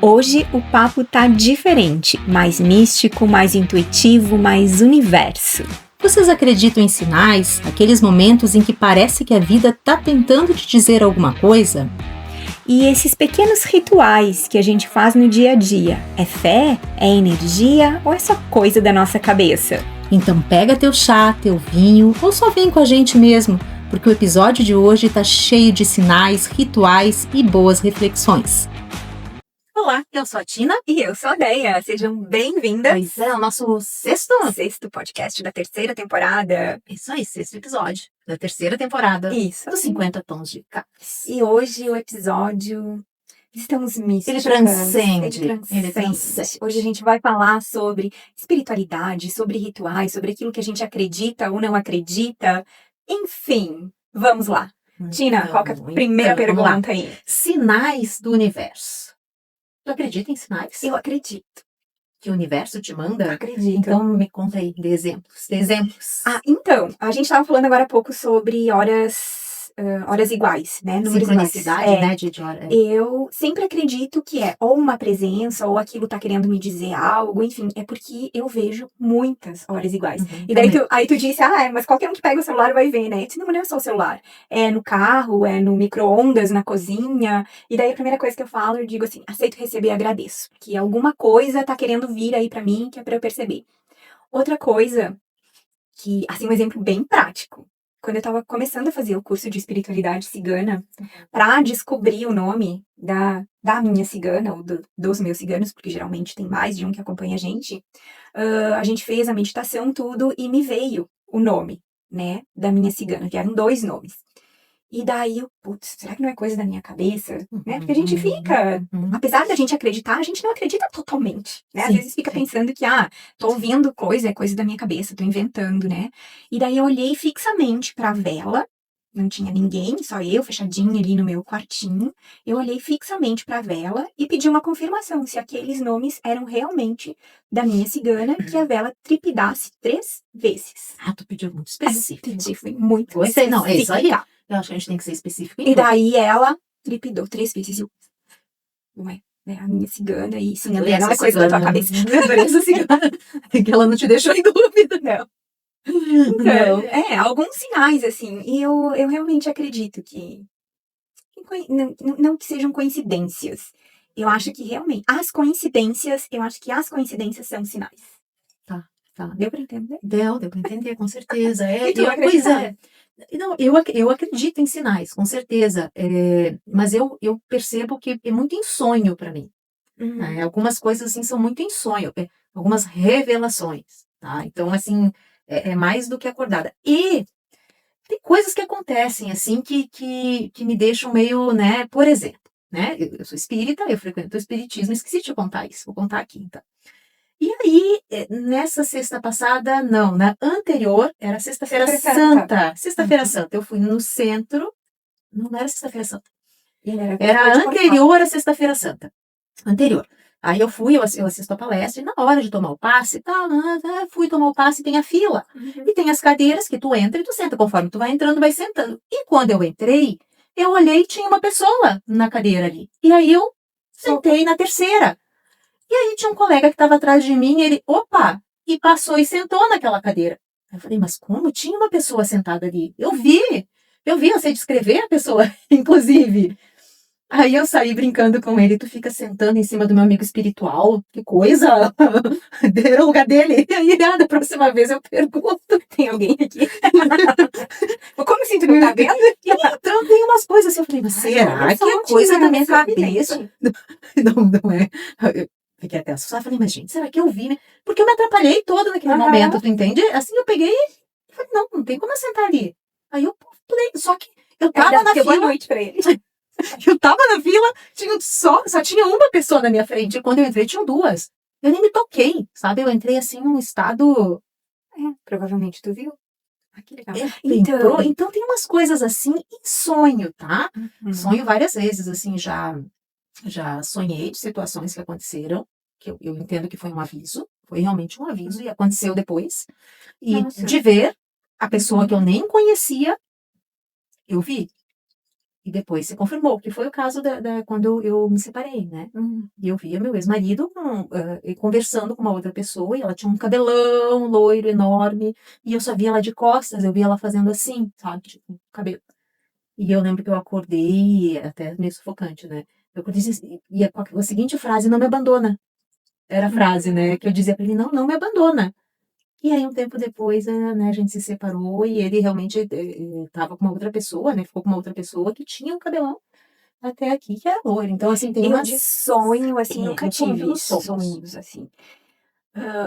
Hoje o papo tá diferente, mais místico, mais intuitivo, mais universo. Vocês acreditam em sinais, aqueles momentos em que parece que a vida tá tentando te dizer alguma coisa? E esses pequenos rituais que a gente faz no dia a dia, é fé? É energia ou é só coisa da nossa cabeça? Então pega teu chá, teu vinho ou só vem com a gente mesmo, porque o episódio de hoje tá cheio de sinais, rituais e boas reflexões. Olá, eu sou a Tina e eu sou a Deia. Sejam bem-vindas. Pois é, o nosso sexto podcast da terceira temporada. Isso aí, sexto episódio da terceira temporada. Isso. Dos 50 tons de cada. E hoje o episódio... Estamos místicos. Ele transcende. Hoje a gente vai falar sobre espiritualidade, sobre rituais, sobre aquilo que a gente acredita ou não acredita. Enfim, vamos lá. Tina, qual que é a primeira pergunta aí? Sinais do universo. Tu acredita em sinais? Eu acredito. Que o universo te manda? Acredito. Então me conta aí, dê exemplos. Então, a gente estava falando agora há pouco sobre horas iguais, né? Números iguais. Sincronicidade, né? De hora. Eu sempre acredito que é ou uma presença, ou aquilo tá querendo me dizer algo, enfim, é porque eu vejo muitas horas iguais. E daí tu disse, mas qualquer um que pega o celular vai ver, né? Eu disse, não é só o celular. É no carro, é no micro-ondas, na cozinha. E daí a primeira coisa que eu falo, eu digo assim, aceito receber e agradeço. Que alguma coisa tá querendo vir aí pra mim, que é pra eu perceber. Outra coisa, que, assim, um exemplo bem prático. Quando eu estava começando a fazer o curso de espiritualidade cigana, para descobrir o nome da minha cigana, ou dos meus ciganos, porque geralmente tem mais de um que acompanha a gente fez a meditação, tudo, e me veio o nome, né, da minha cigana, que eram 2 nomes. E daí será que não é coisa da minha cabeça? Né? Porque a gente fica, apesar da gente acreditar, a gente não acredita totalmente, né? Às vezes fica pensando que, tô ouvindo coisa, é coisa da minha cabeça, tô inventando, né? E daí eu olhei fixamente pra vela, não tinha ninguém, só eu, fechadinha ali no meu quartinho. Eu olhei fixamente pra vela e pedi uma confirmação se aqueles nomes eram realmente da minha cigana, que a vela tripidasse 3 vezes. Tu pediu muito específico. Pedi, foi muito específico. Não, é isso aí. Eu acho que a gente tem que ser específico. E daí ela tripidou 3 vezes. Ué, é a minha cigana e sim, André, não é coisa da tua cabeça. Adorei essa cigana. Que ela não te deixou em dúvida. Não. Então, alguns sinais, assim. E eu realmente acredito que não que sejam coincidências. Eu acho que realmente, as coincidências são sinais. Tá. Deu pra entender? Deu pra entender, com certeza. E tu acredita? Não, eu acredito em sinais, com certeza. Mas eu percebo que é muito em sonho para mim. Né? Algumas coisas assim são muito em sonho, algumas revelações, tá? Então, assim, é mais do que acordada. E tem coisas que acontecem, assim, que me deixam meio, né? Por exemplo, né? Eu sou espírita, eu frequento o espiritismo, esqueci de te contar isso, vou contar aqui, então. E aí, nessa sexta passada, não, na anterior, era Sexta-feira Santa. Sexta-feira Santa, eu fui no centro, não era Sexta-feira Santa, era anterior à Sexta-feira Santa, anterior. Aí eu assisto a palestra, e na hora de tomar o passe, fui tomar o passe, tem a fila, e tem as cadeiras que tu entra e tu senta, conforme tu vai entrando, vai sentando. E quando eu entrei, eu olhei e tinha uma pessoa na cadeira ali, e aí eu sentei na terceira. E aí tinha um colega que estava atrás de mim, ele, e passou e sentou naquela cadeira. Eu falei, mas como? Tinha uma pessoa sentada ali. Eu vi, eu sei descrever a pessoa, inclusive. Aí eu saí brincando com ele, tu fica sentando em cima do meu amigo espiritual, que coisa, era o lugar dele. E aí, da próxima vez eu pergunto, tem alguém aqui? Como assim, tu não tá vendo? Então tem umas coisas assim, eu falei, mas será que é coisa da minha cabeça? Não é. Fiquei até assustada, falei, mas gente, será que eu vi, né? Porque eu me atrapalhei toda naquele momento, tu entende? Assim, eu peguei e falei, não tem como eu sentar ali. Aí eu pulei, só que eu tava na fila. Boa noite pra ele. Eu tava na fila, só tinha uma pessoa na minha frente, e quando eu entrei tinham 2. Eu nem me toquei, sabe? Eu entrei assim num estado... provavelmente tu viu. Que legal. Então tem umas coisas assim em sonho, tá? Sonho várias vezes, assim, já sonhei de situações que aconteceram, que eu entendo que foi um aviso, foi realmente um aviso, e aconteceu depois. E de ver a pessoa que eu nem conhecia, eu vi. E depois se confirmou, que foi o caso quando eu me separei, né? E eu via meu ex-marido conversando com uma outra pessoa, e ela tinha um cabelão loiro, enorme, e eu só via ela de costas, eu via ela fazendo assim, sabe? Tipo, cabelo. E eu lembro que eu acordei, até meio sufocante, né? Eu acordei e a seguinte frase, não me abandona. Era a frase, né? Que eu dizia pra ele, não, não me abandona. E aí, um tempo depois, né, a gente se separou e ele realmente estava com uma outra pessoa, né? Ficou com uma outra pessoa que tinha um cabelão até aqui, que era loiro. Então, assim, tem Eu umas... de sonho, assim, nunca eu falo tive pelos sonhos. sonhos, assim.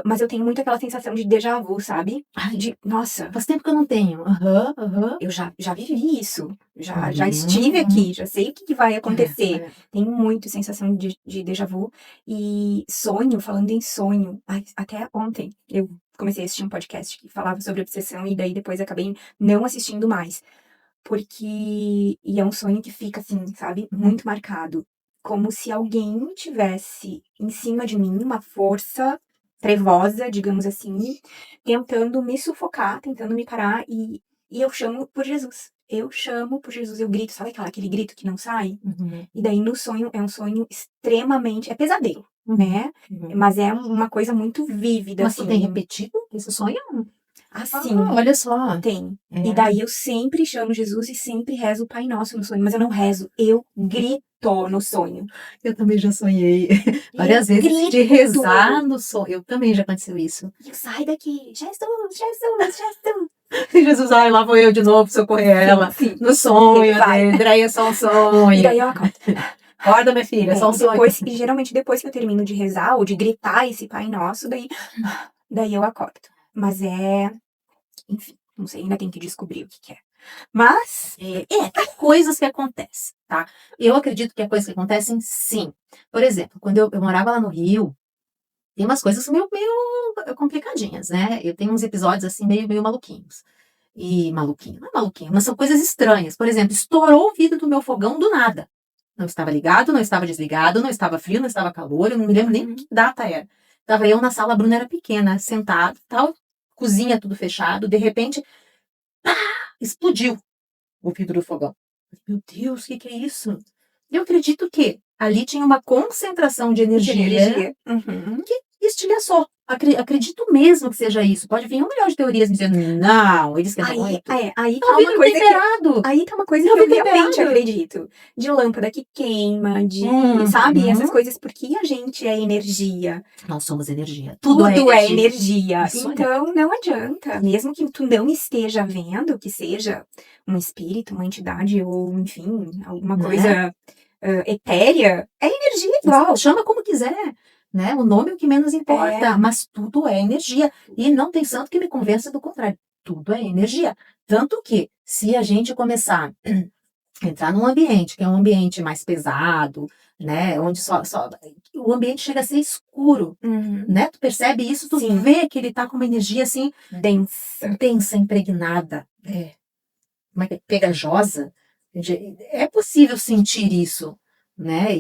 Mas eu tenho muito aquela sensação de déjà vu, sabe? Ai, De, nossa, faz tempo que eu não tenho. Aham, aham. eu já vivi isso. Já Uhum, estive aqui, já sei o que vai acontecer. é. Tenho muito sensação de déjà vu. E sonho, falando em sonho, até ontem eu comecei a assistir um podcast que falava sobre obsessão e daí depois acabei não assistindo mais. E é um sonho que fica assim, sabe, muito marcado. Como se alguém tivesse em cima de mim uma força trevosa, digamos assim, tentando me sufocar, tentando me parar, e eu chamo por Jesus. Eu chamo por Jesus, eu grito, sabe aquele grito que não sai? Uhum, E daí no sonho, é um sonho extremamente, é pesadelo, né? uhum. Mas é uma coisa muito vívida, Mas tu tem assim. repetido esse sonho? Assim, Olha só. tem. E É. daí eu sempre chamo Jesus e sempre rezo o Pai Nosso no sonho, mas eu não rezo, eu grito no sonho. Eu também já sonhei Eu várias vezes de grito. rezar no sonho. Eu também já aconteceu isso. E eu saio daqui, Jesus, Jesus, Jesus. E Jesus, ai, lá vou eu de novo socorrer ela. Sim, No sonho, vai. André, é só um E sonho. daí eu acordo. Acorda, minha filha, é só um sonho. E geralmente depois que eu termino de rezar ou de gritar esse Pai Nosso, daí eu acordo. Mas enfim, não sei, ainda tenho que descobrir o que é. Mas, Tem coisas que acontecem, tá? Eu acredito que é coisas que acontecem, sim. Por exemplo, quando eu morava lá no Rio, tem umas coisas meio complicadinhas, né? Eu tenho uns episódios assim meio maluquinhos. E maluquinho, não é maluquinho, mas são coisas estranhas. Por exemplo, estourou o vidro do meu fogão do nada. Não estava ligado, não estava desligado, não estava frio, não estava calor, eu não me lembro nem que data era. Estava eu na sala, a Bruna era pequena, sentada, tal, cozinha tudo fechado, de repente, pá, explodiu o vidro do fogão. Meu Deus, o que é isso? Eu acredito que ali tinha uma concentração de energia Uhum. que estilhaçou. Acredito mesmo que seja isso. Pode vir um milhão de teorias dizendo, não, eles querem Aí é tá um uma vidro coisa temperado. aí tá uma coisa É um que eu vidro realmente temperado. acredito. De lâmpada que queima, sabe? Essas coisas, porque a gente é energia. Nós somos energia. Tudo Tudo é é energia. energia. Isso, olha. Então, não adianta. Mesmo que tu não esteja vendo, que seja um espírito, uma entidade, ou, enfim, alguma Né? coisa etérea, é energia igual. Chama como quiser, né? O nome é o que menos importa, mas tudo é energia. E não tem santo que me convença do contrário. Tudo é energia. Tanto que, se a gente começar a entrar num ambiente que é um ambiente mais pesado, né? Onde o ambiente chega a ser escuro, né? Tu percebe isso, tu Sim. vê que ele tá com uma energia assim densa, impregnada, como é que é? Pegajosa. É possível sentir isso, né?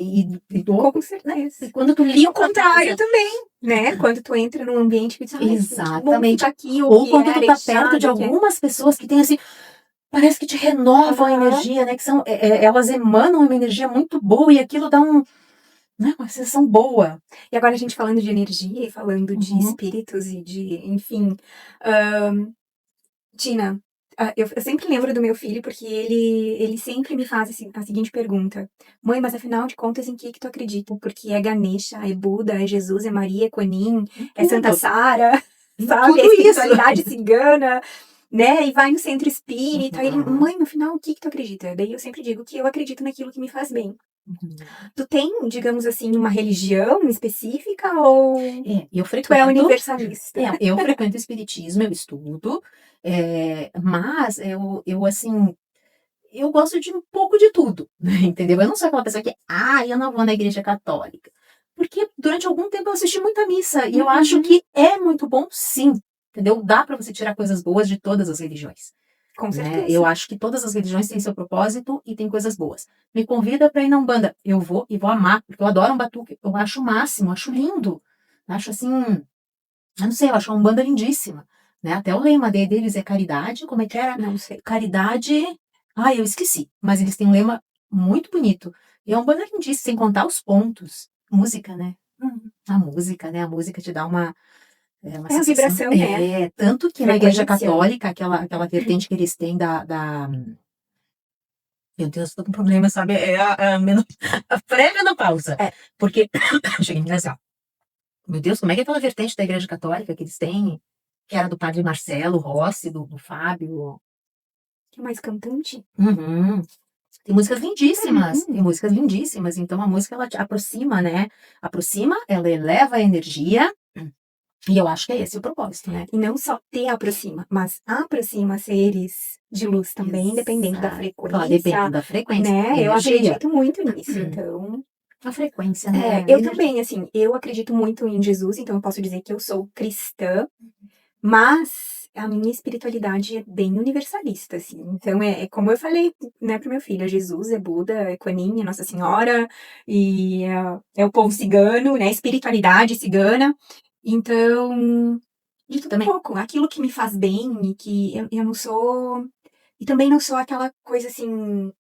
Com certeza. E quando tu E limpa o contrário também, né? Quando tu entra num ambiente que diz, exatamente. Aqui, Ou quando tu tá perto de algumas pessoas que têm assim, parece que te renovam a energia, né? Que são, elas emanam uma energia muito boa e aquilo dá uma sensação boa. E agora a gente falando de energia e falando de espíritos e de, enfim. Tina, eu sempre lembro do meu filho porque ele sempre me faz a seguinte pergunta: Mãe, mas afinal de contas, em que tu acredita? Porque é Ganesha, é Buda, é Jesus, é Maria, é Kuan é Santa Sara, sabe? Tudo A isso. espiritualidade cigana, né? E vai no centro espírita. Aí ele, mãe, no final, o que tu acredita? Daí eu sempre digo que eu acredito naquilo que me faz bem. Tu tem, digamos assim, uma religião específica ou eu tu é universalista? Eu frequento o espiritismo, eu estudo, mas eu assim, eu gosto de um pouco de tudo, né, entendeu? Eu não sou aquela pessoa que, eu não vou na igreja católica. Porque durante algum tempo eu assisti muita missa e eu acho que é muito bom, sim, entendeu? Dá para você tirar coisas boas de todas as religiões. Com certeza. Né? Eu acho que todas as religiões têm seu propósito e tem coisas boas. Me convida para ir na Umbanda, eu vou e vou amar, porque eu adoro um batuque, eu acho o máximo, acho lindo, acho assim, eu não sei, eu acho a Umbanda lindíssima, né? Até o lema deles é caridade, como é que era? Não sei. Caridade, Ah, eu esqueci. Mas eles têm um lema muito bonito. E é um banda lindíssimo, sem contar os pontos. Música, né? A música, né? A música te dá uma É a sensação. vibração, né? Tanto que na Igreja Frequência. Católica, aquela vertente que eles têm Meu Deus, tô com problema, sabe? É a pré-menopausa. É. Porque. Cheguei a engasgar. Meu Deus, como é que é aquela vertente da Igreja Católica que eles têm? Que era do padre Marcelo Rossi, do Fábio. Que é mais cantante? Uhum. Tem músicas lindíssimas, Uhum. tem músicas lindíssimas. Então a música ela te aproxima, né? Aproxima, ela eleva a energia. E eu acho que é esse o propósito, né? E não só te aproxima, mas aproxima seres de luz também, dependendo da Exato. Ó, depende frequência, da frequência, né? Eu energia. acredito muito nisso, então. A frequência, né? Eu Energia. também, assim, eu acredito muito em Jesus, então eu posso dizer que eu sou cristã, mas a minha espiritualidade é bem universalista, assim. Então é como eu falei, né, pro meu filho, é Jesus, é Buda, é Kuan-Yin, é Nossa Senhora, e é o povo cigano, né? Espiritualidade cigana. Então, de tudo um Também. pouco, aquilo que me faz bem e que eu não sou. E também não sou aquela coisa assim.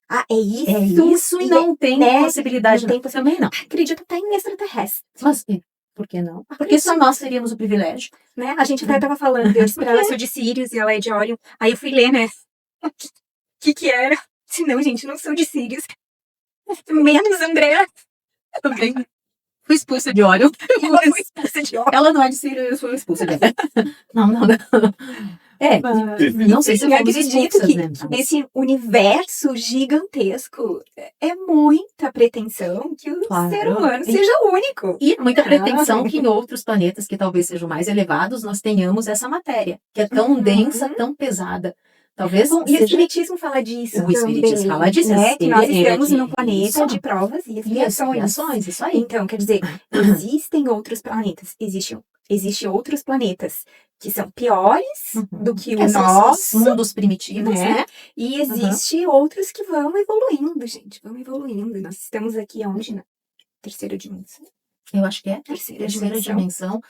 Ah, é É isso, isso e e não tem né? possibilidade. Não tem Também não. acredito até em extraterrestre, Mas por que não? Porque só nós teríamos o privilégio. né? A gente até tava falando, eu disse pra ela, eu sou de Sirius e ela é de Orion. Aí eu fui ler, né? O que era? Se não, gente, não sou de Sirius. Menos Andréa. Também fui expulsa de óleo. Ela foi expulsa de Orion. Ela não é de Sírio, eu sou expulsa de óleo. Não, não, não. Não sei se Eu fomos acredito expulsas, que né? esse universo gigantesco é muita pretensão que o ser Claro. humano seja único. E muita pretensão que em outros planetas que talvez sejam mais elevados nós tenhamos essa matéria, que é tão densa, tão pesada. Talvez Bom, e o seja. Espiritismo fala disso O Espiritismo também, fala disso. né? Que nós Ele é estamos de no planeta isso. de provas e E expiações. expiações, isso aí. Então, quer dizer, existem outros planetas. Existem outros planetas que são piores do que o Esses nosso, mundos primitivos, né? E existe outros que vão evoluindo, gente. Vão evoluindo. Nós estamos aqui aonde? Na terceira dimensão. Eu acho que é Terceira dimensão.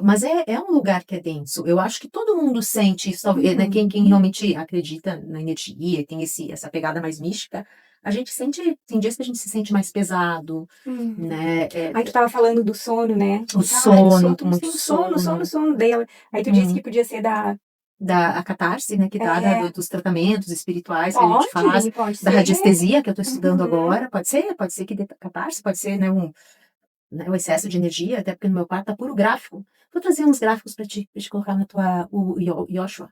Mas é um lugar que é denso. Eu acho que todo mundo sente isso. Né, quem realmente acredita na energia, tem essa pegada mais mística, a gente sente. Tem dias que a gente se sente mais pesado, né? Aí tu tava falando do sono, né? O sono, tu muito tem sono. Daí, aí tu disse que podia ser A catarse, né, que dá dos tratamentos espirituais que a gente pode faz, da ser. radiestesia que eu estou estudando agora, pode ser que dê catarse, pode ser, né, o excesso de energia, até porque no meu quarto tá puro gráfico. Vou trazer uns gráficos pra te colocar o Yoshua,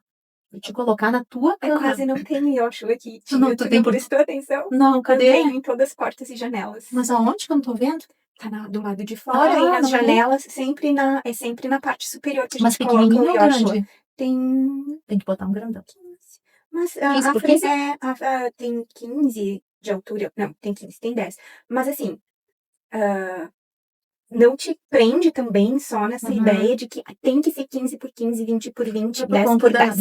pra te colocar na tua Eu cama. quase não tenho Yoshua aqui. Tu não prestou atenção? Não, Eu cadê? tenho em todas as portas e janelas. Mas aonde que eu não tô vendo? Tá do lado de fora e nas janelas, sempre na parte superior que a Mas gente coloca o pequenininho ou Yoshua. grande? Tem que botar um grandão. Mas 15 a por frente 15? tem 15 de altura. Não, tem 15, tem 10. Mas assim, não te prende também só nessa ideia de que tem que ser 15 por 15, 20 por 20, 10 por 10.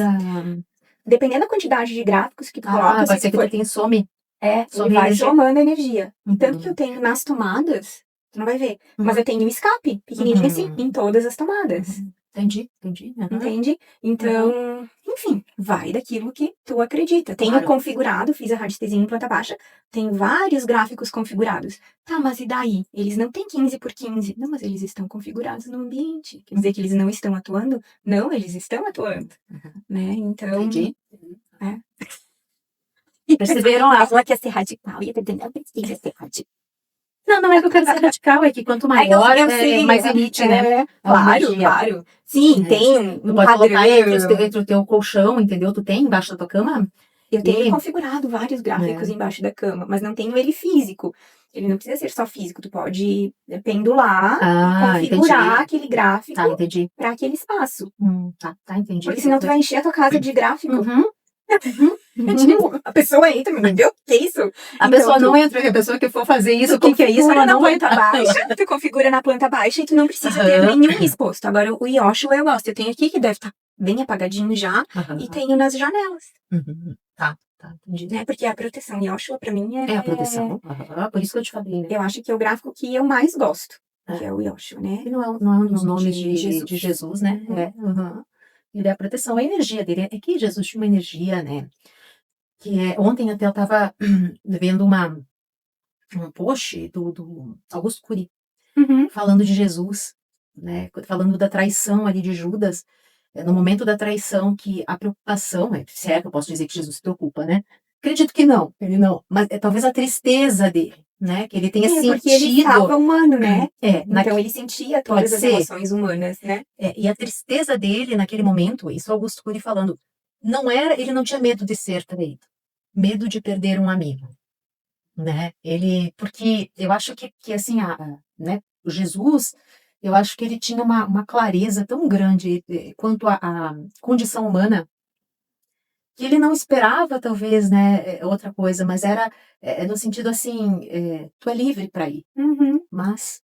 Dependendo da quantidade de gráficos que tu coloca, pode ser que tu tenha some. Ele vai somando energia. Tanto que eu tenho nas tomadas, tu não vai ver, mas eu tenho um escape pequenininho assim, em todas as tomadas. Entendi. Entende? Então, enfim, vai daquilo que tu acredita. Tenho configurado, fiz a radiestesia em planta baixa, tem vários gráficos configurados. Tá, mas e daí? Eles não têm 15 por 15. Não, mas eles estão configurados no ambiente. Quer dizer que eles não estão atuando? Não, eles estão atuando. Né? Então. Entendi. Perceberam? Ela quer ser radical e eu precisa ser radical. Não é que eu quero ser radical, é que quanto maior, mais elite, né? Claro. Sim, tem um Tu pode colocar padrão. entre o teu colchão, entendeu? Tu tem embaixo da tua cama? Eu tenho configurado vários gráficos embaixo da cama, mas não tenho ele físico. Ele não precisa ser só físico, tu pode pendular e configurar aquele gráfico para aquele espaço. Entendi. Porque senão tu vai encher a tua casa de gráfico. A pessoa entra, meu Deus, o que é isso? A pessoa não entra, a pessoa que for fazer isso, o que é isso? Ela não vai entrar. Tu configura na planta baixa e tu não precisa ter nenhum exposto. Agora, o Yoshua eu gosto. Eu tenho aqui que deve estar bem apagadinho já e tenho nas janelas. Tá, entendi. Né? Porque a proteção Yoshua pra mim é... É a proteção. Por isso que eu te falei, né? Eu acho que é o gráfico que eu mais gosto, que é o Yoshua, né? Ele não é um nome de Jesus, né? Ele é a proteção, a energia dele. É que Jesus tinha uma energia, né? que ontem até eu estava vendo um post do Augusto Cury, falando de Jesus, né, falando da traição ali de Judas, no momento da traição, que a preocupação, se é que eu posso dizer que Jesus se preocupa, né? Acredito que não, ele não, mas talvez a tristeza dele, né, que ele tenha porque ele sentido. estava humano, né? Então ele sentia pode todas as ser. emoções humanas, né? E a tristeza dele naquele momento, isso Augusto Cury falando, ele não tinha medo de ser traído, medo de perder um amigo, né? Porque eu acho que assim, né, o Jesus, eu acho que ele tinha uma clareza tão grande quanto à condição humana, que ele não esperava, talvez, né, outra coisa, mas era no sentido assim, tu é livre para ir, mas,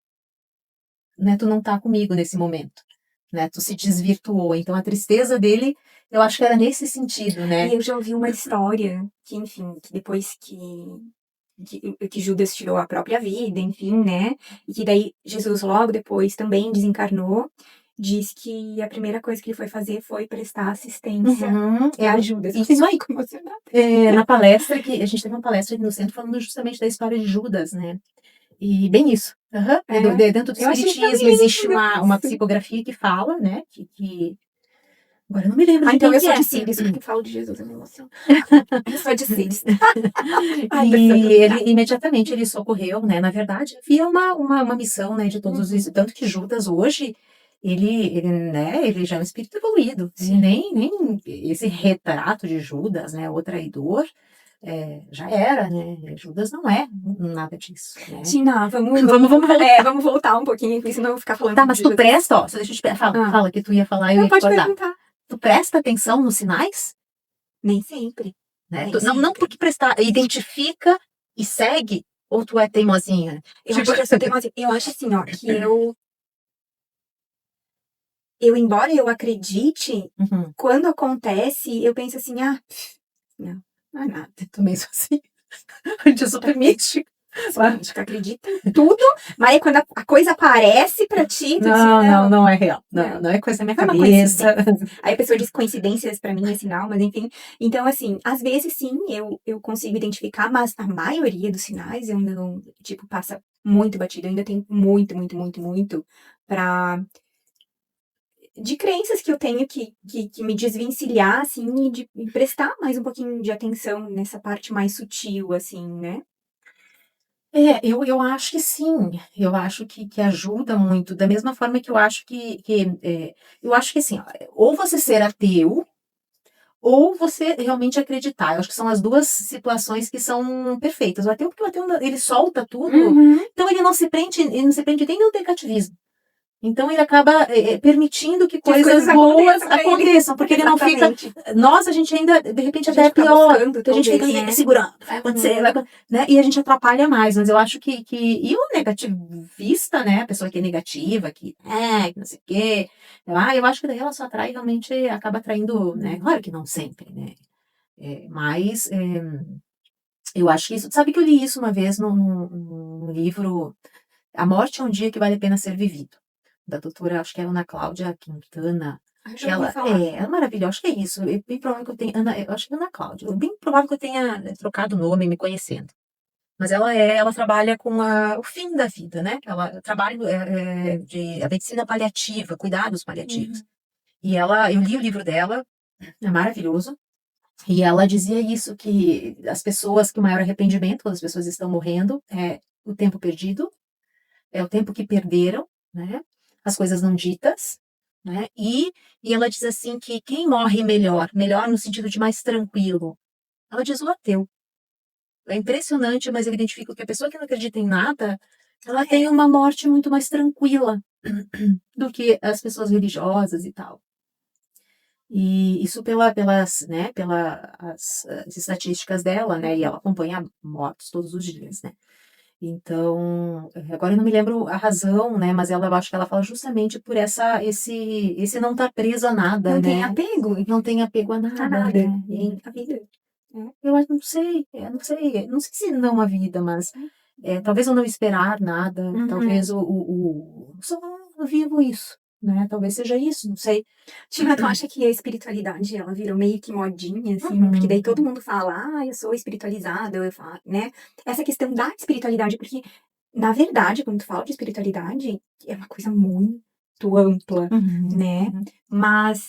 né, tu não tá comigo nesse momento, né, tu se desvirtuou, então a tristeza dele, eu acho que era nesse sentido, né. E eu já ouvi uma história que, enfim, que depois que Judas tirou a própria vida, enfim, né? E que daí Jesus logo depois também desencarnou. Diz que a primeira coisa que ele foi fazer foi prestar assistência a Judas. Isso aí. Ficou emocionada. Na palestra que a gente teve uma palestra aqui no centro falando justamente da história de Judas, né? E bem isso. Dentro do Eu achei espiritismo também existe lindo uma isso. psicografia que fala, né? Agora eu não me lembro de então quem eu que sou é. de Sirius, porque eu falo de Jesus, eu me emociono. Eu sou de Sirius. E ele imediatamente ele socorreu, né? Na verdade, havia uma missão, né, de todos os, tanto que Judas hoje né, ele já é um espírito evoluído. E nem esse retrato de Judas, né, o traidor, já era, né? Judas não é nada disso, né? Tina, vamos voltar. Vamos voltar um pouquinho, porque senão eu vou ficar falando. Tá, mas tu presta, ó, só deixa eu te fala que tu ia falar e eu ia te pode cortar. perguntar. Tu presta atenção nos sinais? Nem sempre. Né? Nem Não porque prestar, identifica e segue, ou tu é teimosinha? Eu acho que eu sou teimosinha. Eu acho assim, ó, que embora eu acredite, quando acontece, eu penso assim, não é nada. Também sou assim. A gente é super mística. Tu acredita em tudo, mas aí quando a coisa aparece pra ti, tu diz, não é real. Não é coisa da minha cabeça. Aí a pessoa diz coincidências pra mim é sinal, mas enfim. Então, assim, às vezes sim, eu consigo identificar, mas a maioria dos sinais eu ainda não, tipo, passa muito batido. Eu ainda tenho muito, muito, muito, muito de crenças que eu tenho que me desvencilhar, assim, e de prestar mais um pouquinho de atenção nessa parte mais sutil, assim, né? Eu acho que sim, eu acho que ajuda muito, da mesma forma que eu acho eu acho que assim, ó, ou você ser ateu, ou você realmente acreditar. Eu acho que são as duas situações que são perfeitas. O ateu, porque o ateu, ele solta tudo, então ele não se prende nem no negativismo. Então ele acaba permitindo que coisas boas aconteçam, porque ele não fica. A gente ainda, de repente, até é pior. A gente fica ali segurando, vai acontecer, né? E a gente atrapalha mais. Mas eu acho E o negativista, né? A pessoa que é negativa, que não sei o quê. Eu acho que daí ela só atrai, realmente acaba atraindo, né? Claro que não sempre, né? Mas eu acho que isso. Sabe que eu li isso uma vez num livro A Morte é um Dia que Vale a Pena Ser Vivido, da doutora, acho que é Ana Cláudia Quintana. Ela é maravilhosa, acho que é isso. É bem provável que eu tenha, eu acho que é Ana Cláudia, é bem provável que eu tenha trocado o nome me conhecendo. Mas ela trabalha com o fim da vida, né? Ela trabalha a medicina paliativa, cuidados paliativos. E eu li o livro dela, é maravilhoso. E ela dizia isso, que o maior arrependimento, quando as pessoas estão morrendo, é o tempo perdido, é o tempo que perderam, né? As coisas não ditas, né? E ela diz assim que quem morre melhor no sentido de mais tranquilo, ela diz o ateu. É impressionante, mas eu identifico que a pessoa que não acredita em nada, ela tem uma morte muito mais tranquila do que as pessoas religiosas e tal. E isso as estatísticas dela, né? E ela acompanha mortos todos os dias, né? Então, agora eu não me lembro a razão, né? Mas eu acho que ela fala justamente por esse não estar preso a nada, não né? tem apego. Não tem apego a nada, né? A vida. Eu não sei, não sei se não a vida, mas talvez eu não esperar nada, talvez só vivo isso, né? Talvez seja isso, não sei. Tina, tu acha que a espiritualidade, ela virou meio que modinha, assim? Porque daí todo mundo fala, eu sou espiritualizado, eu falo, né? Essa questão da espiritualidade, porque, na verdade, quando tu fala de espiritualidade, é uma coisa muito ampla, né? Mas,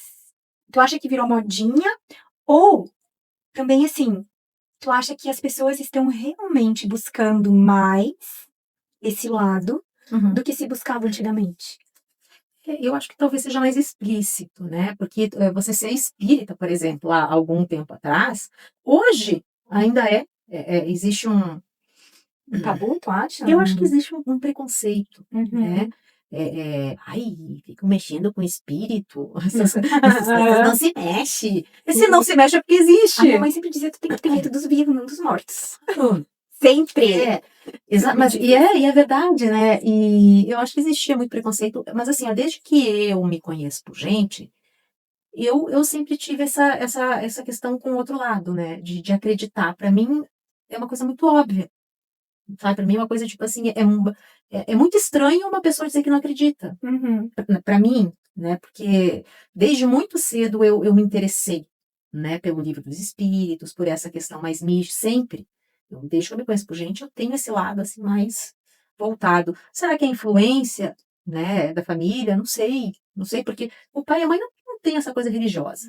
tu acha que virou modinha? Ou, também, assim, tu acha que as pessoas estão realmente buscando mais esse lado do que se buscava antigamente? Eu acho que talvez seja mais explícito, né? Porque você ser espírita, por exemplo, há algum tempo atrás, hoje ainda existe um tabu, tu acha? eu acho que existe um preconceito, né? Uhum. Ai, fico mexendo com espírito, essas coisas não se mexe. E se não se mexe é porque A minha existe. mãe sempre dizia, tu tem que ter medo dos vivos, não dos mortos. Hum, Sempre. É, mas, e é verdade, né? E eu acho que existia muito preconceito, mas assim, ó, desde que eu me conheço por gente, eu sempre tive essa questão com o outro lado, né? De acreditar. Para mim, é uma coisa muito óbvia. Sabe? Para mim, é uma coisa tipo assim, é muito estranho uma pessoa dizer que não acredita. Uhum. Para mim, né? Porque desde muito cedo eu me interessei, né? Pelo livro dos espíritos, por essa questão mais mística, sempre. Desde que eu me conheço por gente, eu tenho esse lado assim mais voltado. Será que é influência, né, da família? Não sei, não sei, porque o pai e a mãe não têm essa coisa religiosa.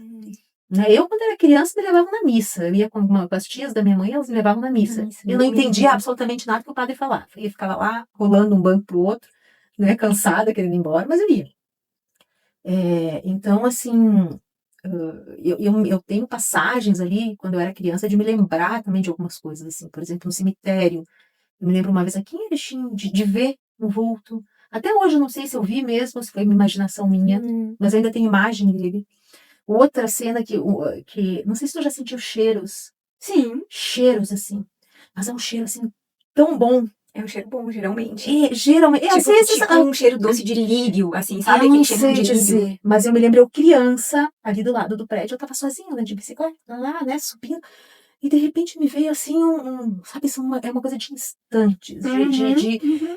Né? Eu, quando era criança, me levavam na missa. Eu ia com as tias da minha mãe, elas me levavam na missa. Eu não entendia absolutamente nada que o padre falava. Eu ficava lá, rolando um banco pro outro, né, cansada, querendo ir embora, mas eu ia. Então, assim, eu tenho passagens ali, quando eu era criança, de me lembrar também de algumas coisas, assim, por exemplo, no cemitério. Eu me lembro uma vez aqui em Erechim, de ver um vulto. Até hoje eu não sei se eu vi mesmo, se foi uma imaginação minha, mas eu ainda tenho imagem dele. Outra cena que não sei se tu já sentiu cheiros. Sim. Cheiros, assim. Mas é um cheiro, assim, tão bom. É um cheiro bom, geralmente. Geralmente, às vezes... Tipo um cheiro doce de lírio, assim, sabe? Eu Aquele não cheirinho sei de lírio. dizer, mas eu me lembro eu criança, ali do lado do prédio, eu tava sozinha, né, de bicicleta, lá, né, subindo, e de repente me veio assim sabe, é uma coisa de instantes,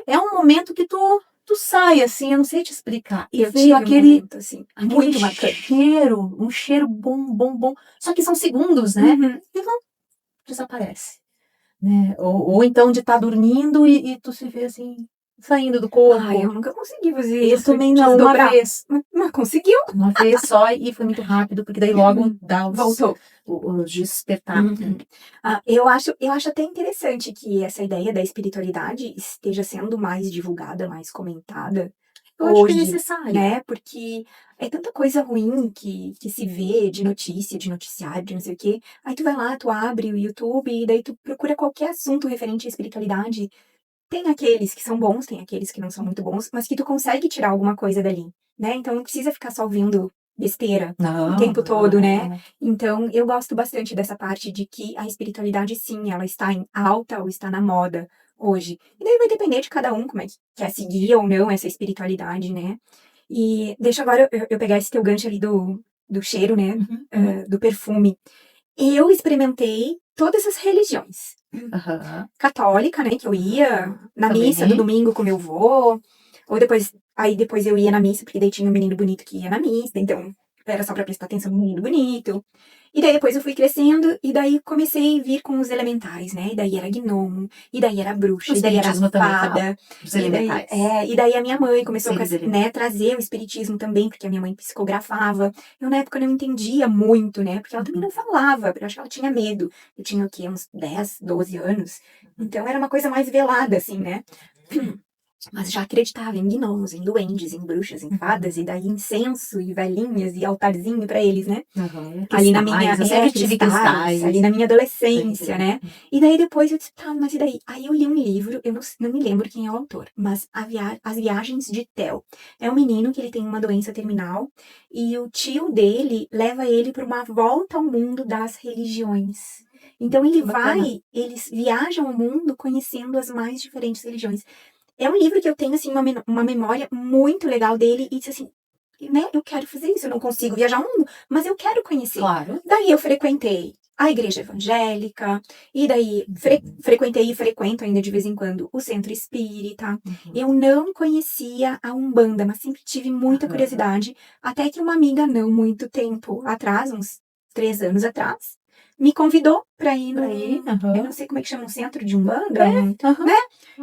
é um momento que tu sai, assim, eu não sei te explicar, e Eu veio tive um momento, assim, aquele muito marcante. cheiro, um cheiro bom, bom, bom, só que são segundos, né, e não desaparece, né, ou então de estar dormindo e tu se vê assim, saindo do corpo. Ai, eu nunca consegui fazer Eu isso, também não, uma desdobrar. vez. Mas conseguiu. Uma vez só e foi muito rápido, porque daí logo dá Voltou. os despertar. Eu acho até interessante que essa ideia da espiritualidade esteja sendo mais divulgada, mais comentada Eu acho que é hoje, necessário. né? Porque é tanta coisa ruim que se vê de notícia, de noticiário, de não sei o quê. Aí tu vai lá, tu abre o YouTube e daí tu procura qualquer assunto referente à espiritualidade. Tem aqueles que são bons, tem aqueles que não são muito bons, mas que tu consegue tirar alguma coisa dali, né? Então não precisa ficar só ouvindo besteira o tempo todo, né? Então eu gosto bastante dessa parte de que a espiritualidade, sim, ela está em alta ou está na moda hoje. E daí vai depender de cada um como é que quer seguir ou não essa espiritualidade, né? E deixa agora eu pegar esse teu gancho ali do cheiro, né? Do perfume. Eu experimentei todas as religiões. Católica, né? Que eu ia na Também. missa do domingo com meu avô. Ou depois eu ia na missa, porque daí tinha um menino bonito que ia na missa. Então, era só pra prestar atenção no menino bonito. E daí depois eu fui crescendo, e daí comecei a vir com os elementais, né? E daí era gnomo, e daí era bruxa, O e daí era espiritismo também fala fada. dos E daí, elementais. e daí a minha mãe começou Seres a, né, trazer o espiritismo também, porque a minha mãe psicografava. Eu na época não entendia muito, né? Porque ela também não falava, eu acho que ela tinha medo. Eu tinha o quê? Uns 10, 12 anos. Então era uma coisa mais velada, assim, né? Mas já acreditava em gnomos, em duendes, em bruxas, em fadas, e daí incenso, e velhinhas, e altarzinho pra eles, né? Ali na minha, eu sempre tive cristais. ali na minha adolescência, né? E daí depois eu disse, tá, mas e daí? Aí eu li um livro, eu não me lembro quem é o autor, mas As Viagens de Theo. É um menino que ele tem uma doença terminal, e o tio dele leva ele para uma volta ao mundo das religiões. Então eles viajam o mundo conhecendo as mais diferentes religiões. É um livro que eu tenho, assim, uma memória muito legal dele, e disse assim, né, eu quero fazer isso, eu não consigo viajar o mundo, mas eu quero conhecer. Claro. Daí eu frequentei a igreja evangélica, e daí frequentei e frequento ainda de vez em quando o centro espírita. Eu não conhecia a Umbanda, mas sempre tive muita curiosidade, até que uma amiga, não muito tempo atrás, uns 3 anos atrás, me convidou para ir no, eu não sei como é que chama, um centro de Umbanda, né?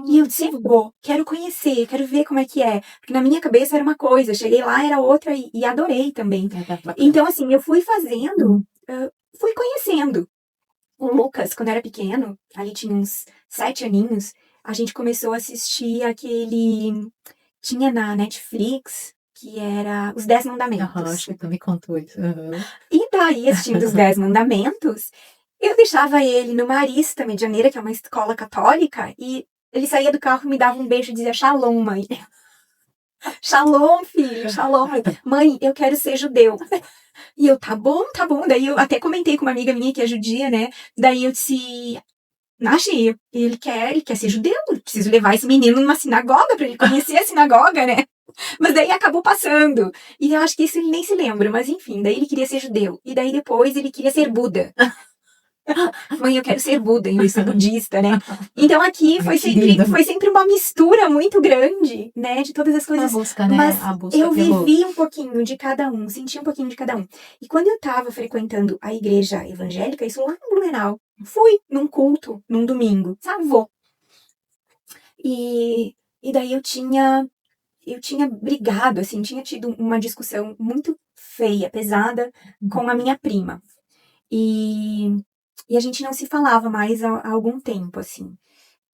E eu disse, vou, quero conhecer, quero ver como é que é. Porque na minha cabeça era uma coisa, cheguei lá, era outra, e adorei também. Então, assim, eu fui fazendo, fui conhecendo. O Lucas, quando era pequeno, ali tinha uns 7 aninhos, a gente começou a assistir aquele... Tinha na Netflix, que era Os 10 Mandamentos. Acho que tu me contou isso. E daí, assistindo Os 10 Mandamentos, eu deixava ele no Marista Medianeira, que é uma escola católica, e ele saía do carro, me dava um beijo e dizia, Shalom, mãe. Shalom, filho, Shalom. Mãe, eu quero ser judeu. E eu, tá bom, tá bom. Daí eu até comentei com uma amiga minha que é judia, né? Daí eu disse, Nashi, ele quer ser judeu. Eu preciso levar esse menino numa sinagoga pra ele conhecer a sinagoga, né? Mas daí acabou passando. E eu acho que isso ele nem se lembra, mas enfim, daí ele queria ser judeu. E daí depois ele queria ser Buda. Mãe, eu quero ser Buda, em vez de ser budista, né? Então aqui foi sempre uma mistura muito grande, né? De todas as coisas. A busca, né? Mas A busca eu vivi um pouquinho de cada um, senti um pouquinho de cada um. E quando eu tava frequentando a igreja evangélica, isso lá em Blumenau, fui num culto, num domingo, sabe? Vou. E daí eu tinha brigado, assim, tinha tido uma discussão muito feia, pesada, com a minha prima. E a gente não se falava mais há algum tempo, assim.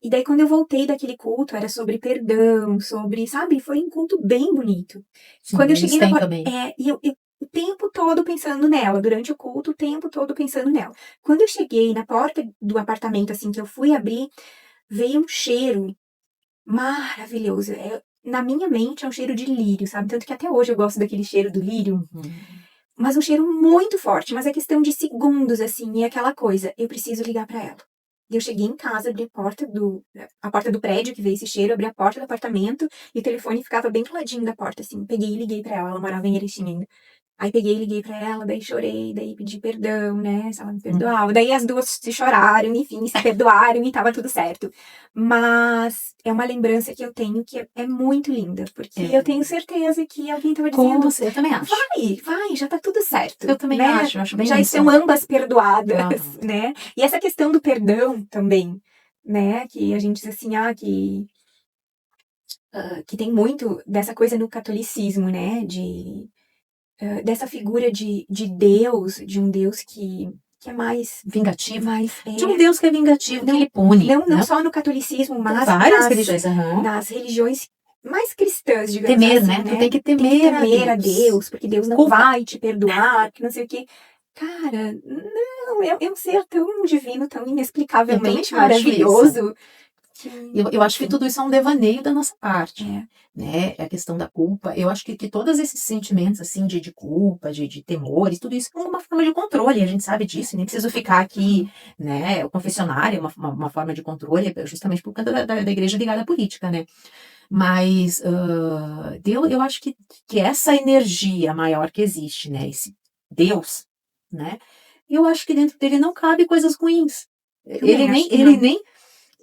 E daí, quando eu voltei daquele culto, era sobre perdão, sobre, sabe? Foi um culto bem bonito. Sim, quando eu cheguei na porta. também. E eu o tempo todo pensando nela, durante o culto, o tempo todo pensando nela. Quando eu cheguei na porta do apartamento, assim, que eu fui abrir, veio um cheiro maravilhoso. Na minha mente é um cheiro de lírio, sabe? Tanto que até hoje eu gosto daquele cheiro do lírio. Mas um cheiro muito forte, mas é questão de segundos, assim, e aquela coisa, eu preciso ligar pra ela. E eu cheguei em casa, abri a porta do prédio que veio esse cheiro, abri a porta do apartamento, e o telefone ficava bem do ladinho da porta, assim, peguei e liguei pra ela morava em Erechim ainda. Aí peguei e liguei pra ela, daí chorei, daí pedi perdão, né, se ela me perdoava. Daí as duas se choraram, enfim, se perdoaram e tava tudo certo. Mas é uma lembrança que eu tenho que é muito linda, porque eu tenho certeza que alguém tava Com dizendo, você, eu também acho. vai, já tá tudo certo. Eu também né? acho bem Já isso. estão ambas perdoadas, né? E essa questão do perdão também, né, que a gente diz assim, que tem muito dessa coisa no catolicismo, né, dessa figura de Deus, de um Deus que é mais vingativo. de um Deus que é vingativo, que ele pune. Não só no catolicismo, mas várias religiões. nas religiões mais cristãs, digamos Temer, assim, né? Tu tem que Tem que temer temer a a Deus, porque Deus não vai te perdoar, que não sei o quê. Cara, não, é um ser tão divino, tão inexplicavelmente maravilhoso. Eu acho que tudo isso é um devaneio da nossa parte, né? É a questão da culpa. Eu acho que todos esses sentimentos, assim, de culpa, de temores, tudo isso é uma forma de controle, a gente sabe disso, nem preciso ficar aqui, né? O confessionário é uma forma de controle, justamente por conta da igreja ligada à política, né? Mas Deus, eu acho que essa energia maior que existe, né? Esse Deus, né? Eu acho que dentro dele não cabe coisas ruins.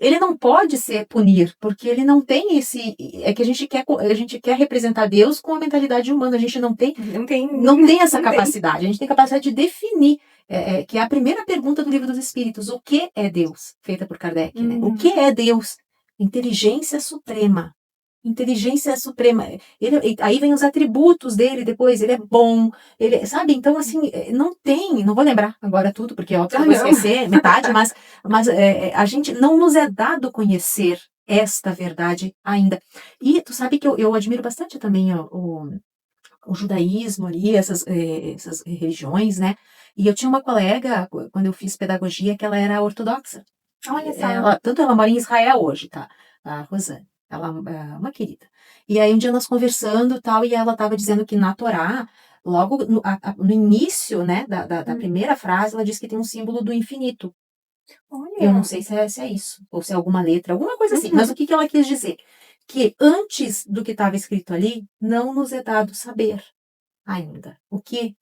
Ele não pode ser punir, porque ele não tem esse. É que a gente quer representar Deus com a mentalidade humana. A gente não tem essa capacidade. A gente tem capacidade de definir, que é a primeira pergunta do Livro dos Espíritos. O que é Deus? Feita por Kardec. Né? O que é Deus? Inteligência suprema. Inteligência suprema. Aí vem os atributos dele depois. Ele é bom. Sabe? Então, assim, não vou lembrar agora tudo, porque é óbvio que eu vou esquecer metade, mas a gente não nos é dado conhecer esta verdade ainda. E tu sabe que eu admiro bastante também o judaísmo ali, essas religiões, né? E eu tinha uma colega, quando eu fiz pedagogia, que ela era ortodoxa. Olha só. Tanto ela mora em Israel hoje, tá? A Rosane. Ela é uma querida. E aí um dia nós conversando e tal, e ela estava dizendo que na Torá, logo no início, né, da primeira frase, ela diz que tem um símbolo do infinito. Olha. Eu não sei se é isso, ou se é alguma letra, alguma coisa assim. Mas o que ela quis dizer? Que antes do que estava escrito ali, não nos é dado saber ainda. O que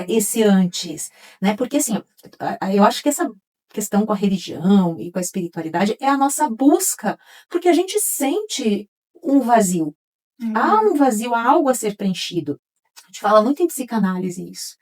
esse antes, né? Porque assim, eu acho que essa questão com a religião e com a espiritualidade é a nossa busca, porque a gente sente um vazio. Há um vazio, há algo a ser preenchido. A gente fala muito em psicanálise isso,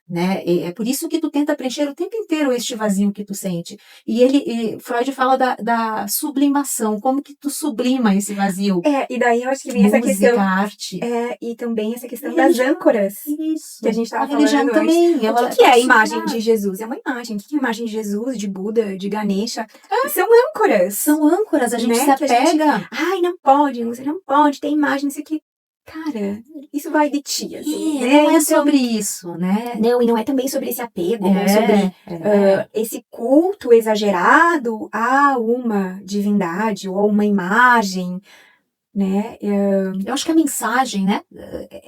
né? É por isso que tu tenta preencher o tempo inteiro este vazio que tu sente. E Freud fala da sublimação, como que tu sublima esse vazio. E daí eu acho que vem essa questão. Arte. E também essa questão das âncoras. Isso. Que a gente estava falando religião antes. também. O que é a imagem de Jesus? É uma imagem. O que é a imagem de Jesus, de Buda, de Ganesha? São âncoras. São âncoras, a gente se apega. Ai, não pode, você não pode ter imagem, isso aqui. Cara, isso vai de ti, assim, né? Não é sobre isso, né? Não, e não é também sobre esse apego, sobre esse culto exagerado a uma divindade ou a uma imagem, né? Eu acho que a mensagem, né?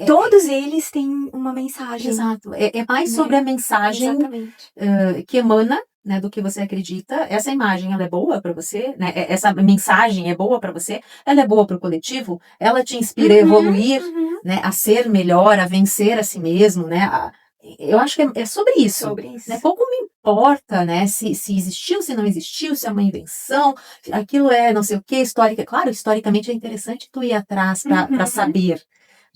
Todos eles têm uma mensagem. Exato. É mais sobre a mensagem que emana, né, do que você acredita. Essa imagem, ela é boa para você, né? Essa mensagem é boa para você, ela é boa para o coletivo, ela te inspira a evoluir, né, a ser melhor, a vencer a si mesmo, né? Eu acho que é sobre isso. Né? Pouco me importa, né, se existiu, se não existiu, se é uma invenção, aquilo é não sei o que, histórica. Claro, historicamente é interessante tu ir atrás para saber.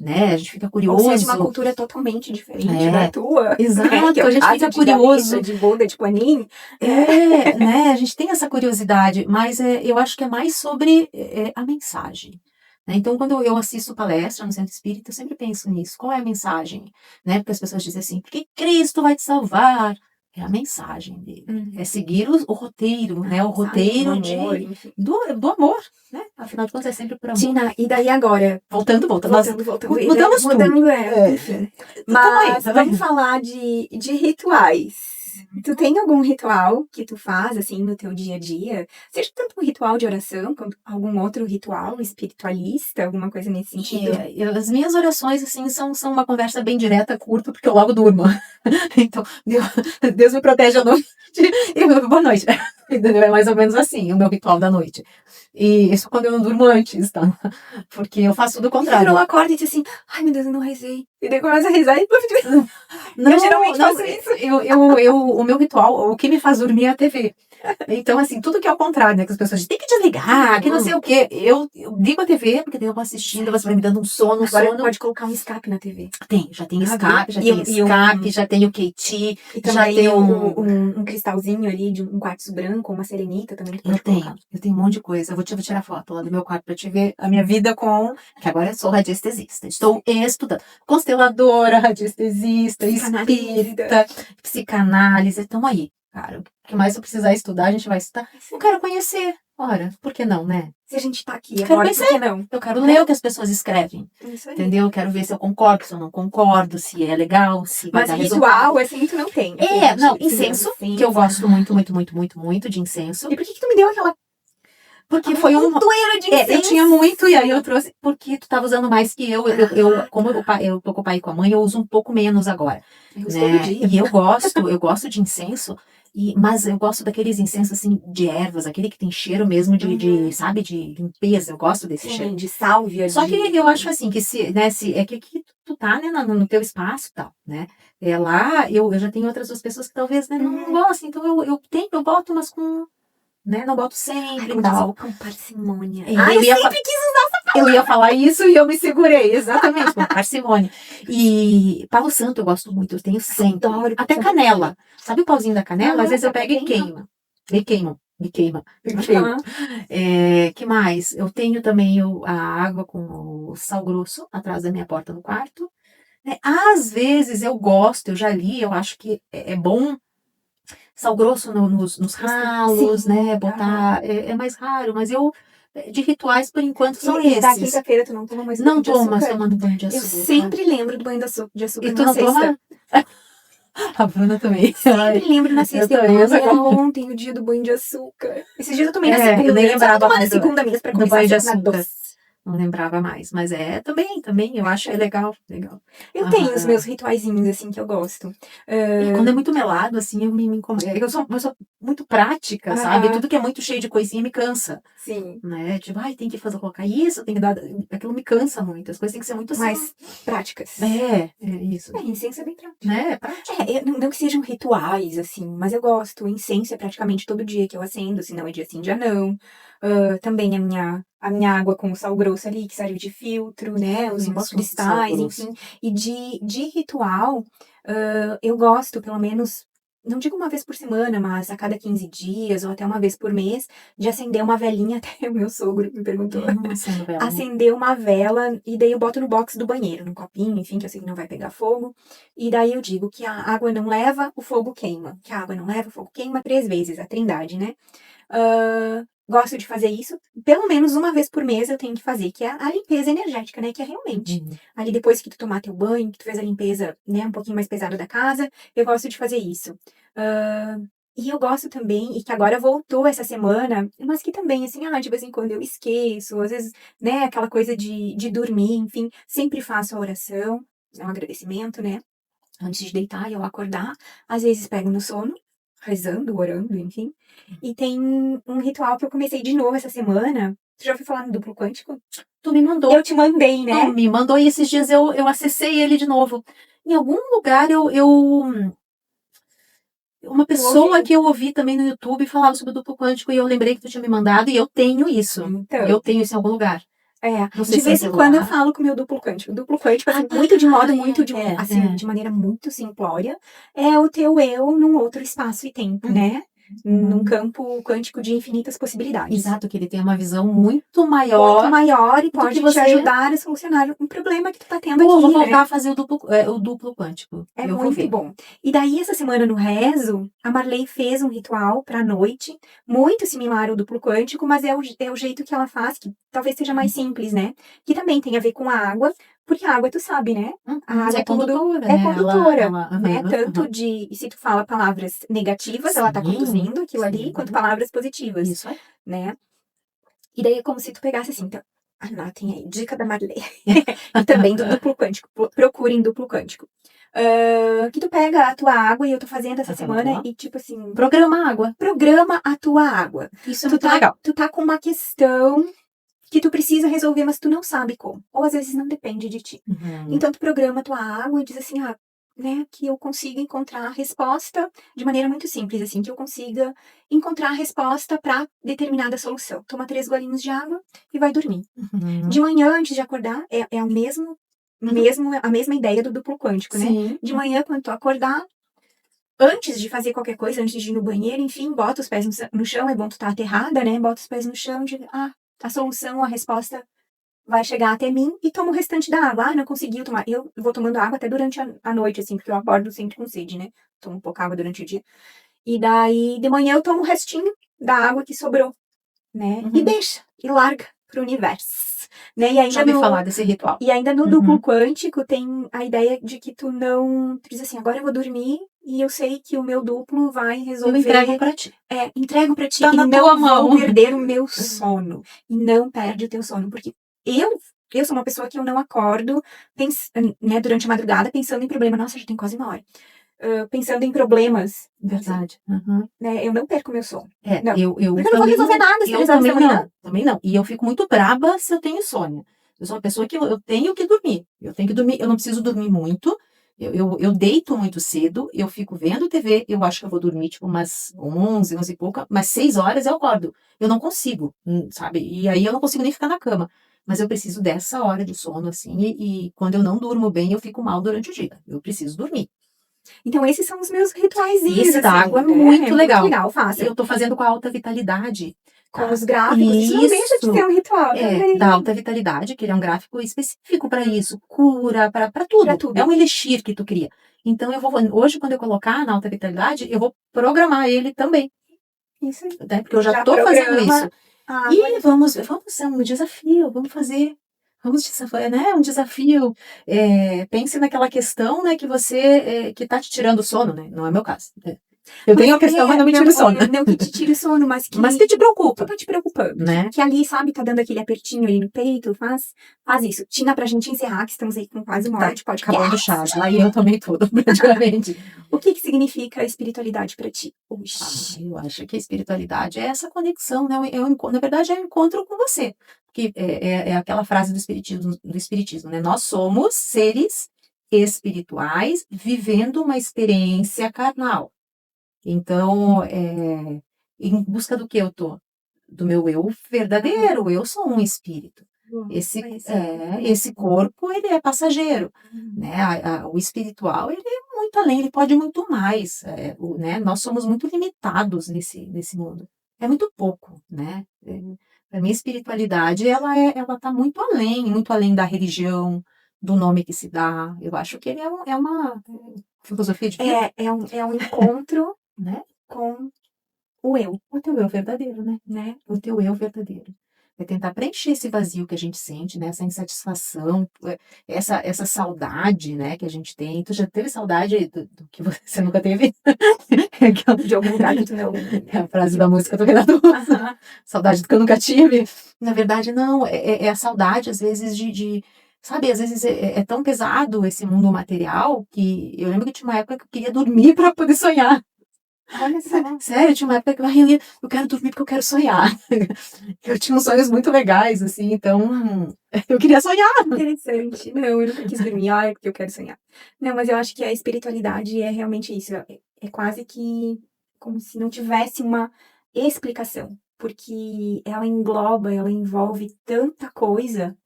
Né? A gente fica curioso. Ou seja, uma cultura totalmente diferente da tua. Exato, a gente fica curioso. De Buda, de Panin. Né? A gente tem essa curiosidade, mas eu acho que é mais sobre a mensagem. Né? Então, quando eu assisto palestra no Centro Espírita, eu sempre penso nisso. Qual é a mensagem? Né? Porque as pessoas dizem assim, porque Cristo vai te salvar. É a mensagem dele. É seguir o roteiro, né? O roteiro do amor, né? Afinal de contas, é sempre por amor. Tina, e daí agora? Voltando. Mudamos tudo. Enfim. Mas vamos falar de rituais. Tu tem algum ritual que tu faz, assim, no teu dia a dia? Seja tanto um ritual de oração, quanto algum outro ritual espiritualista, alguma coisa nesse sentido? As minhas orações, assim, são uma conversa bem direta, curta, porque eu logo durmo. Então, Deus me protege à noite e boa noite. É mais ou menos assim, o meu ritual da noite. E isso quando eu não durmo antes, tá? Porque eu faço do contrário. Eu não acordo e diz assim, ai meu Deus, eu não rezei. E daí começa a rezar e... Não, eu geralmente faço isso. O meu ritual, o que me faz dormir é a TV. Então, assim, tudo que é ao contrário, né? Que as pessoas dizem, tem que desligar, que não sei o quê. Eu ligo a TV, porque daí eu vou assistindo, você vai me dando um sono. Agora pode colocar um escape na TV. Já tem escape, já tem o KT, já tem um cristalzinho ali de um quartzo branco, uma serenita também. Eu tenho um monte de coisa. Eu vou tirar foto lá do meu quarto pra te ver a minha vida que agora eu sou radiestesista. Estou estudando. Consteladora, radiestesista, espírita, psicanálise. Estamos aí. Cara, o que mais eu precisar estudar, a gente vai estudar. Eu quero conhecer. Ora, por que não, né? Se a gente tá aqui, quero conhecer. Por que não? Eu quero ler o que as pessoas escrevem. Isso aí. Entendeu? Eu quero ver se eu concordo, se eu não concordo, se é legal, se vai dar resultado. Mas ritual, assim, tu não tem. Incenso, que eu gosto muito de incenso. E por que tu me deu aquela... Porque foi um montoeira de incenso. Eu tinha muito, e aí eu trouxe, porque tu tava usando mais que eu. Como eu tô com o pai e com a mãe, eu uso um pouco menos agora. Né? E eu gosto de incenso, mas eu gosto daqueles incensos assim de ervas, aquele que tem cheiro mesmo sabe, de limpeza. Eu gosto desse cheiro. De sálvia. Só que eu acho assim, que é que tu tá, né, no teu espaço e tal, né? Lá, eu já tenho outras duas pessoas que talvez, né, não gostem, então eu boto, mas com... Né? Não boto sempre e tal. Com parcimônia. Eu sempre quis usar essa palavra. Eu ia falar isso e eu me segurei, exatamente, com parcimônia. E pau santo eu gosto muito, eu tenho sempre. Adoro. Até canela. Sabe o pauzinho da canela? Às vezes eu pego e queima. Me queima. Que mais? Eu tenho também a água com o sal grosso atrás da minha porta no quarto. Às vezes eu gosto, eu já li, eu acho que é bom sal grosso nos ralos, sim, né? Botar. É mais raro, mas de rituais, por enquanto, são esses. Da quinta-feira tu não toma mais banho de açúcar? Não tomo, tomando banho de açúcar. Eu sempre lembro do banho de açúcar. E tu não toma? A Bruna também. Sempre lembro na sexta. Ontem, o dia do banho de açúcar. Esses dias eu tomei na segunda. Eu nem lembrava mais na segunda mesmo pra começar banho de açúcar. Não lembrava mais. Mas também, eu acho legal. Eu tenho os meus rituaizinhos, assim, que eu gosto. E quando é muito melado, assim, eu me incomodo. Eu sou muito prática, sabe? Tudo que é muito cheio de coisinha me cansa. Sim. Né? Tipo, tem que colocar isso, tem que dar. Aquilo me cansa muito. As coisas têm que ser muito assim. Mais práticas. É isso. Incenso é bem prático. Né? É prático. Não que sejam rituais, assim, mas eu gosto. Incenso é praticamente todo dia que eu acendo, se não é dia sim, dia não. Também a minha água com o sal grosso ali, que serve de filtro, né? Os cristais, enfim. E de ritual, eu gosto, pelo menos, não digo uma vez por semana, mas a cada 15 dias ou até uma vez por mês, de acender uma velinha. Até o meu sogro me perguntou. Acender uma vela, e daí eu boto no box do banheiro, no copinho, enfim, que eu sei que não vai pegar fogo. E daí eu digo que a água não leva, o fogo queima. Que a água não leva, o fogo queima 3 vezes, a trindade, né? Gosto de fazer isso, pelo menos uma vez por mês eu tenho que fazer, que é a limpeza energética, né? Que é realmente, ali depois que tu tomar teu banho, que tu fez a limpeza, né, um pouquinho mais pesada da casa, eu gosto de fazer isso. E eu gosto também, e que agora voltou essa semana, mas que também, assim, de vez em quando eu esqueço, às vezes, né, aquela coisa de dormir, enfim, sempre faço a oração, é um agradecimento, né? Antes de deitar e eu acordar, às vezes pego no sono, rezando, orando, enfim. E tem um ritual que eu comecei de novo essa semana. Tu já ouviu falar no duplo quântico? Tu me mandou. Eu te mandei, né? Tu me mandou e esses dias eu acessei ele de novo. Em algum lugar uma pessoa que eu ouvi também no YouTube falava sobre o duplo quântico e eu lembrei que tu tinha me mandado e eu tenho isso. Então, eu tenho isso em algum lugar. De vez em quando eu falo com o meu duplo quântico. O duplo quântico, assim, muito de modo, de maneira muito simplória, é o teu eu num outro espaço e tempo, né? Num campo quântico de infinitas possibilidades. Exato, que ele tem uma visão muito maior e pode te ajudar a solucionar um problema que tu tá tendo aqui, vou voltar a fazer o duplo quântico. É muito bom. E daí, essa semana no rezo, a Marley fez um ritual pra noite, muito similar ao duplo quântico, mas é o jeito que ela faz, que talvez seja mais simples, né? Que também tem a ver com a água, porque a água, tu sabe, né? A água é condutora, é condutora, né? Tanto e se tu fala palavras negativas, ela tá conduzindo aquilo ali, quanto palavras positivas. Isso é. Né? E daí é como se tu pegasse assim, então, anotem aí, dica da Marley. E também do duplo quântico, procurem duplo quântico. Que tu pega a tua água, e eu tô fazendo essa semana, e tipo assim... Programa a água. Programa a tua água. Isso é muito legal. Tu tá com uma questão que tu precisa resolver, mas tu não sabe como. Ou às vezes não depende de ti. Então tu programa a tua água e diz assim, né, que eu consiga encontrar a resposta de maneira muito simples, assim, que eu consiga encontrar a resposta para determinada solução. Toma 3 golinhos de água e vai dormir. De manhã, antes de acordar, é a mesma ideia do duplo quântico, né? De manhã, quando tu acordar, antes de fazer qualquer coisa, antes de ir no banheiro, enfim, bota os pés no chão, é bom tu estar aterrada, né? Bota os pés no chão, a solução, a resposta vai chegar até mim, e toma o restante da água. Não conseguiu tomar. Eu vou tomando água até durante a noite, assim, porque eu acordo sempre com sede, né? Tomo pouca água durante o dia. E daí, de manhã, eu tomo o restinho da água que sobrou, né? E deixa, e larga pro universo. Né? E ainda já ouvi falar desse ritual. E ainda no duplo quântico tem a ideia de que tu diz assim, agora eu vou dormir e eu sei que o meu duplo vai resolver. Eu entrego pra ti. Entrego pra ti tá e na não tua mão. vou perder o meu sono. E não perde o teu sono, porque eu sou uma pessoa que eu não acordo né, durante a madrugada pensando em problema. Nossa, já tem quase uma hora. Pensando em problemas. Verdade. Né, eu não perco meu sono. Não. Porque eu não vou resolver nada. Eu também não. E eu fico muito braba se eu tenho insônia. Eu sou uma pessoa que eu tenho que dormir. Eu não preciso dormir muito. Eu deito muito cedo, eu fico vendo TV, eu acho que eu vou dormir tipo umas 11 e pouca, mas 6 horas eu acordo. Eu não consigo, sabe? E aí eu não consigo nem ficar na cama. Mas eu preciso dessa hora de sono, assim, e quando eu não durmo bem, eu fico mal durante o dia. Eu preciso dormir. Então, esses são os meus rituaizinhos. Esse da água é muito legal. Muito legal, fácil. Eu tô fazendo com a alta vitalidade. Com os gráficos, isso não deixa de ter um ritual também. Da alta vitalidade, que ele é um gráfico específico para isso, cura, para tudo. É um elixir que tu cria. Então, hoje, quando eu colocar na alta vitalidade, eu vou programar ele também. Isso. Né? Porque eu já tô fazendo isso. E vamos é um desafio, vamos fazer. Vamos desafiar, né? Um desafio. Pense naquela questão, né, que você que tá te tirando o sono, né? Não é meu caso. Eu tenho a questão, mas não me tira o sono. Não que te tire o sono, mas que te preocupa. Tá te preocupando. Né? Que ali, sabe, tá dando aquele apertinho ali no peito, faz isso. Tina, pra gente encerrar, que estamos aí com quase uma hora de podcast. Acabando o chá, lá e eu tomei tudo, praticamente. O que significa a espiritualidade pra ti? Eu acho que a espiritualidade é essa conexão, né? Na verdade, é o encontro com você. Que é aquela frase do espiritismo, né? Nós somos seres espirituais vivendo uma experiência carnal. Então, em busca do que eu tô? Do meu eu verdadeiro. Eu sou um espírito. Esse corpo, ele é passageiro. Né? O espiritual, ele é muito além, ele pode muito mais. Né? Nós somos muito limitados nesse mundo. É muito pouco, né? A minha espiritualidade, ela está muito além da religião, do nome que se dá. Eu acho que ele é uma filosofia de vida. É um encontro, né, com o eu. O teu eu verdadeiro, né? O teu eu verdadeiro. É tentar preencher esse vazio que a gente sente, né? Essa insatisfação, essa saudade, né, que a gente tem. Tu já teve saudade do que você nunca teve? De algum lugar que tu não... É a frase da música do Renato. Saudade do que eu nunca tive. Na verdade, não. É a saudade, às vezes, sabe, às vezes é tão pesado esse mundo material que eu lembro que tinha uma época que eu queria dormir para poder sonhar. Olha só. Sério, tinha uma época que eu quero dormir porque eu quero sonhar. Eu tinha uns sonhos muito legais, assim, então eu queria sonhar. Interessante. Não, eu nunca quis dormir, porque eu quero sonhar. Não, mas eu acho que a espiritualidade é realmente isso. É quase que como se não tivesse uma explicação, porque ela engloba, ela envolve tanta coisa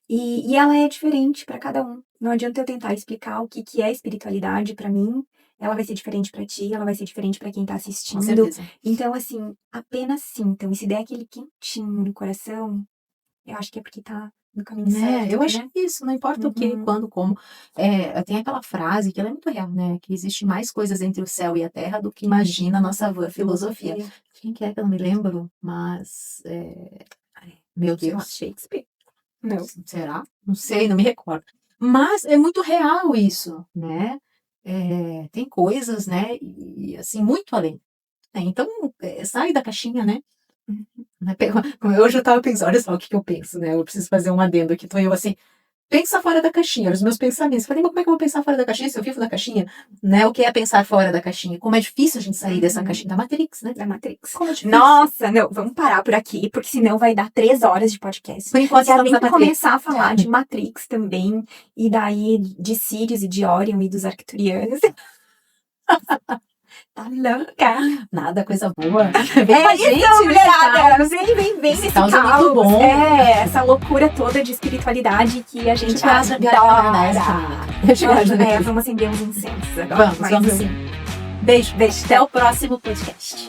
e ela é diferente para cada um. Não adianta eu tentar explicar o que é espiritualidade para mim. Ela vai ser diferente pra ti, ela vai ser diferente pra quem tá assistindo. Com certeza. Então, assim, apenas sintam. E se der aquele quentinho no coração, eu acho que é porque tá no caminho certo. Eu acho que isso, não importa o que, quando, como. Tem aquela frase que ela é muito real, né? Que existe mais coisas entre o céu e a terra do que imagina a nossa vã filosofia. Quem que é que eu não me lembro? Mas, meu Deus. Shakespeare? Não. Será? Não sei, não me recordo. Mas é muito real isso, né? Tem coisas, né, e assim, muito além. Então, sai da caixinha, né? Hoje eu estava pensando, olha só o que eu penso, né? Eu preciso fazer um adendo aqui. Então eu assim, pensa fora da caixinha, os meus pensamentos. Falei, mas como é que eu vou pensar fora da caixinha se eu vivo na caixinha? Né? O que é pensar fora da caixinha? Como é difícil a gente sair dessa caixinha da Matrix, né? Da Matrix. Como é difícil. Nossa, não, vamos parar por aqui, porque senão vai dar 3 horas de podcast. Por enquanto, se a estamos gente na Matrix. começar a falar de Matrix também, e daí de Sirius e de Orion e dos Arcturianos... Tá louca. Nada, coisa boa. Isso, mulherada. Vem nesse caos. Muito bom. Essa loucura toda de espiritualidade que a gente adora. Vamos acender uns incensos agora. Vamos sim. Beijo. Até o próximo podcast.